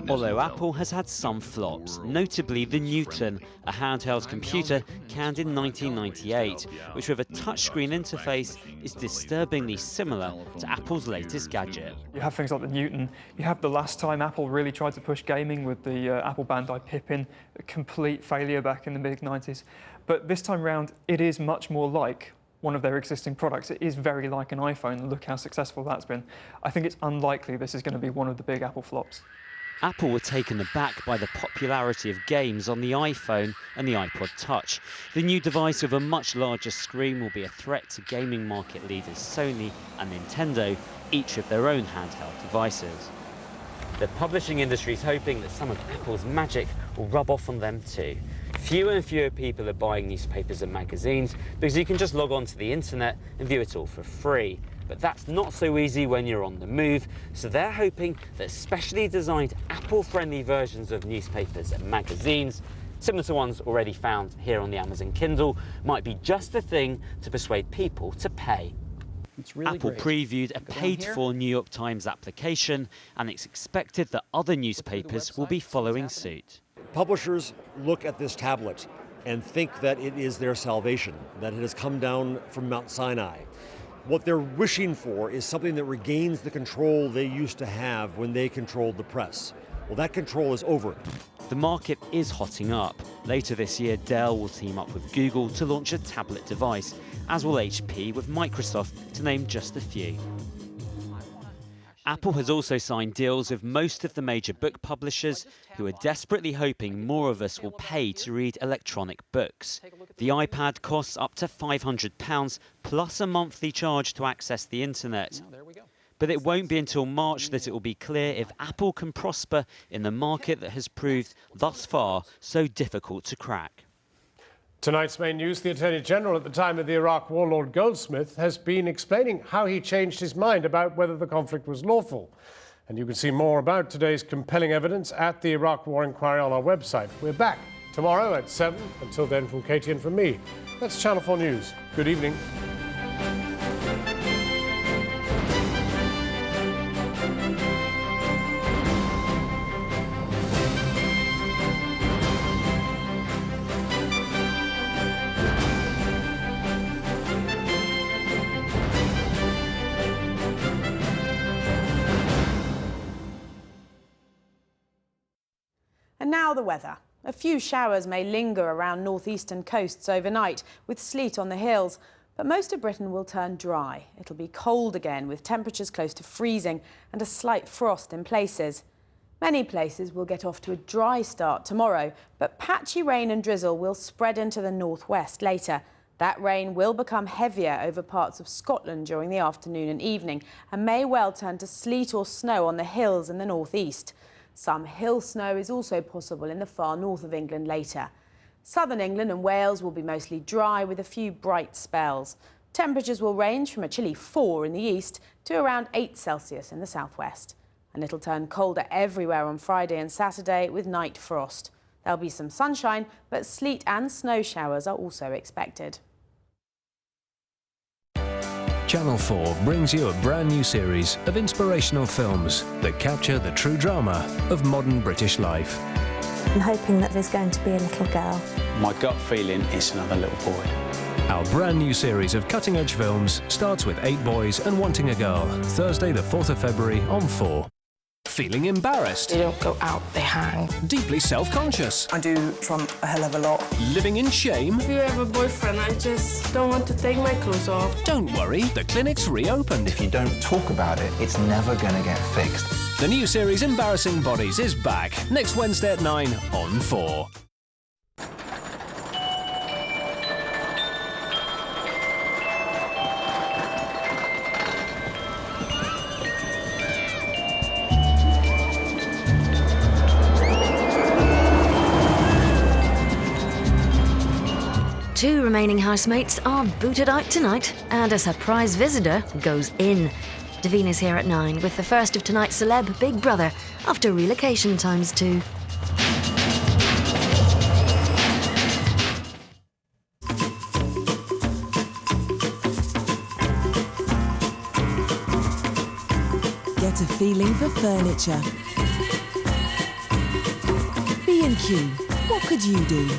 Although Apple has had some flops, notably the Newton, a handheld computer canned in 1998, which with a touchscreen interface is disturbingly similar to Apple's latest gadget. You have things like the Newton. You have the last time Apple really tried to push gaming with the Apple Bandai Pippin, a complete failure back in the mid-90s. But this time round, it is much more like one of their existing products. It is very like an iPhone. Look how successful that's been. I think it's unlikely this is going to be one of the big Apple flops. Apple were taken aback by the popularity of games on the iPhone and the iPod Touch. The new device with a much larger screen will be a threat to gaming market leaders Sony and Nintendo, each with their own handheld devices. The publishing industry is hoping that some of Apple's magic will rub off on them too. Fewer and fewer people are buying newspapers and magazines because you can just log on to the internet and view it all for free. But that's not so easy when you're on the move, so they're hoping that specially designed Apple-friendly versions of newspapers and magazines, similar to ones already found here on the Amazon Kindle, might be just the thing to persuade people to pay. Really Apple previewed a paid-for New York Times application, and it's expected that other newspapers will be following suit. Publishers look at this tablet and think that it is their salvation, that it has come down from Mount Sinai. What they're wishing for is something that regains the control they used to have when they controlled the press. Well, that control is over. The market is hotting up. Later this year, Dell will team up with Google to launch a tablet device, as will HP with Microsoft, to name just a few. Apple has also signed deals with most of the major book publishers who are desperately hoping more of us will pay to read electronic books. The iPad costs up to £500 plus a monthly charge to access the internet. But it won't be until March that it will be clear if Apple can prosper in the market that has proved thus far so difficult to crack. Tonight's main news, the Attorney General at the time of the Iraq War, Lord Goldsmith, has been explaining how he changed his mind about whether the conflict was lawful. And you can see more about today's compelling evidence at the Iraq War Inquiry on our website. We're back tomorrow at 7. Until then, from Katie and from me, that's Channel 4 News. Good evening. And now the weather. A few showers may linger around northeastern coasts overnight, with sleet on the hills, but most of Britain will turn dry. It'll be cold again, with temperatures close to freezing and a slight frost in places. Many places will get off to a dry start tomorrow, but patchy rain and drizzle will spread into the northwest later. That rain will become heavier over parts of Scotland during the afternoon and evening, and may well turn to sleet or snow on the hills in the northeast. Some hill snow is also possible in the far north of England later. Southern England and Wales will be mostly dry with a few bright spells. Temperatures will range from a chilly 4 in the east to around 8 Celsius in the southwest. And it'll turn colder everywhere on Friday and Saturday with night frost. There'll be some sunshine, but sleet and snow showers are also expected. Channel 4 brings you a brand new series of inspirational films that capture the true drama of modern British life. I'm hoping that there's going to be a little girl. My gut feeling is another little boy. Our brand new series of cutting-edge films starts with 8 boys and wanting a girl, Thursday the 4th of February on 4. Feeling embarrassed? They don't go out, they hang. Deeply self-conscious? I do trump a hell of a lot. Living in shame? If you have a boyfriend, I just don't want to take my clothes off. Don't worry, the clinic's reopened. If you don't talk about it, it's never going to get fixed. The new series Embarrassing Bodies is back next Wednesday at 9 on 4. Two remaining housemates are booted out tonight, and a surprise visitor goes in. Davina's here at 9 with the first of tonight's celeb Big Brother after relocation ×2. Get a feeling for furniture. B&Q, what could you do?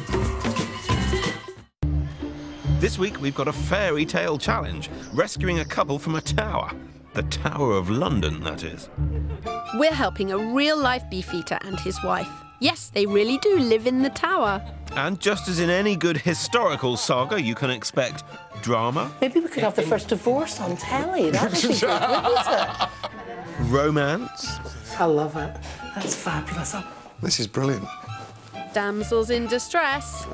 This week we've got a fairy tale challenge, rescuing a couple from a tower. The Tower of London, that is. We're helping a real-life beefeater and his wife. Yes, they really do live in the tower. And just as in any good historical saga, you can expect drama. Maybe we could have the first divorce on telly. That would be good, wouldn't it? Romance. I love it. That's fabulous. This is brilliant. Damsels in distress.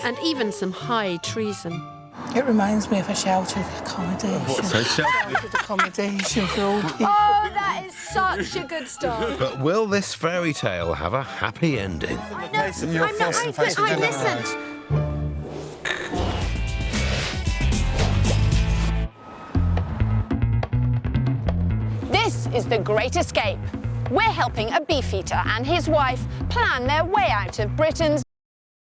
And even some high treason. It reminds me of a sheltered accommodation. What's a sheltered? Sheltered accommodation for old people. Oh, that is such a good story. But will this fairy tale have a happy ending? Listen. This is The Great Escape. We're helping a beefeater and his wife plan their way out of Britain's